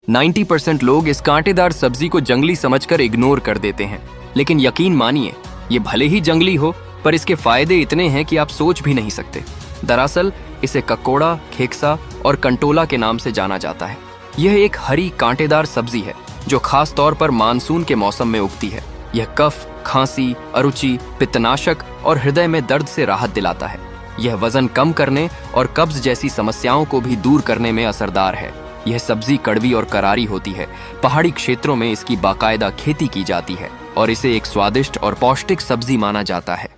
90% लोग इस कांटेदार सब्जी को जंगली समझकर इग्नोर कर देते हैं, लेकिन यकीन मानिए, ये भले ही जंगली हो, पर इसके फायदे इतने हैं कि आप सोच भी नहीं सकते। दरअसल इसे ककोड़ा, खेकसा और कंटोला के नाम से जाना जाता है। यह एक हरी कांटेदार सब्जी है जो खास तौर पर मानसून के मौसम में उगती है। यह कफ, खांसी, अरुचि, पित्तनाशक और हृदय में दर्द से राहत दिलाता है। यह वजन कम करने और कब्ज जैसी समस्याओं को भी दूर करने में असरदार है। यह सब्जी कड़वी और करारी होती है। पहाड़ी क्षेत्रों में इसकी बाकायदा खेती की जाती है और इसे एक स्वादिष्ट और पौष्टिक सब्जी माना जाता है।